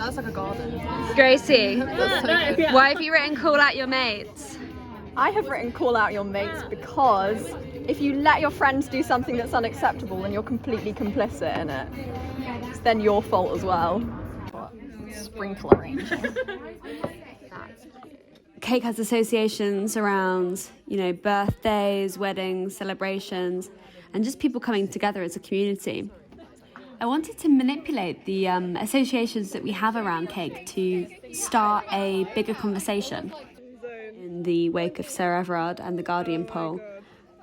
That's like a garden. Gracie, So why have you written call out your mates? I have written call out your mates because if you let your friends do something that's unacceptable and you're completely complicit in it, it's then your fault as well. Sprinkle arranging. Cake has associations around, birthdays, weddings, celebrations, and just people coming together as a community. I wanted to manipulate the associations that we have around cake to start a bigger conversation. In the wake of Sir Everard and the Guardian poll,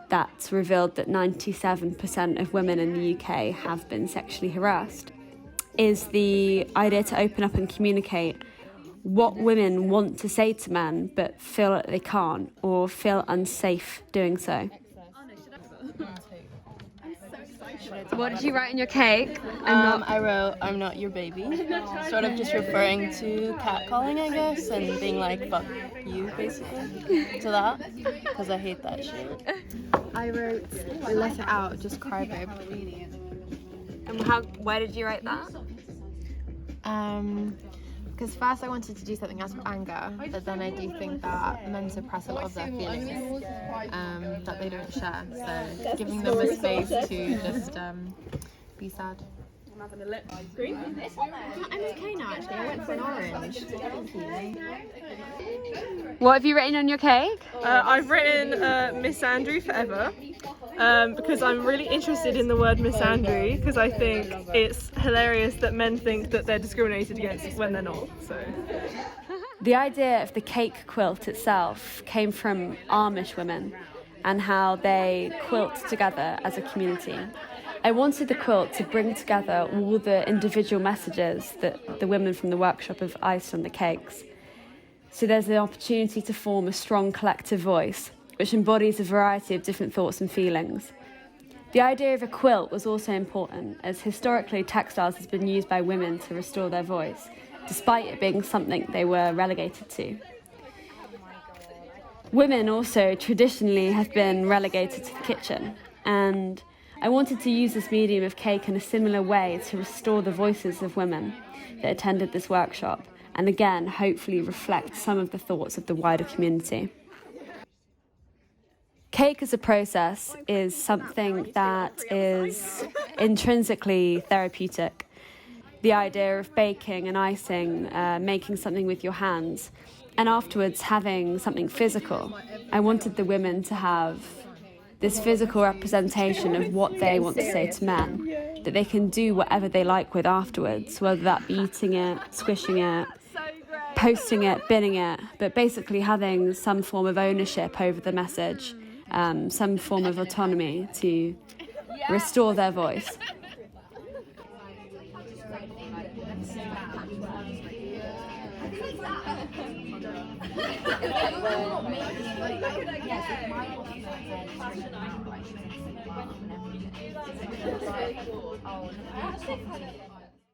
that's revealed that 97% of women in the UK have been sexually harassed, is the idea to open up and communicate what women want to say to men but feel that they can't or feel unsafe doing so. What did you write in your cake? I wrote, "I'm not your baby," sort of just referring to catcalling, I guess, and being like, fuck you, basically, to that, because I hate that shit. I wrote, "Let it out, just cry, babe." And why did you write that? Because first I wanted to do something out of anger, but then I do think that men suppress a lot of their feelings that they don't share. So giving them a space to just be sad. I'm okay now actually, I went for an orange. Thank you. What have you written on your cake? I've written Miss Andrew forever because I'm really interested in the word Miss Andrew because I think it's hilarious that men think that they're discriminated against when they're not. So. The idea of the cake quilt itself came from Amish women and how they quilt together as a community. I wanted the quilt to bring together all the individual messages that the women from the workshop have iced on the cakes. So there's an opportunity to form a strong collective voice, which embodies a variety of different thoughts and feelings. The idea of a quilt was also important, as historically textiles has been used by women to restore their voice, despite it being something they were relegated to. Women also traditionally have been relegated to the kitchen, and I wanted to use this medium of cake in a similar way to restore the voices of women that attended this workshop, and again, hopefully reflect some of the thoughts of the wider community. Cake as a process is something that is intrinsically therapeutic. The idea of baking and icing, making something with your hands, and afterwards having something physical. I wanted the women to have this physical representation of what they want to say to men, that they can do whatever they like with afterwards, whether that be eating it, squishing it, posting it, binning it, but basically having some form of ownership over the message, some form of autonomy to restore their voice.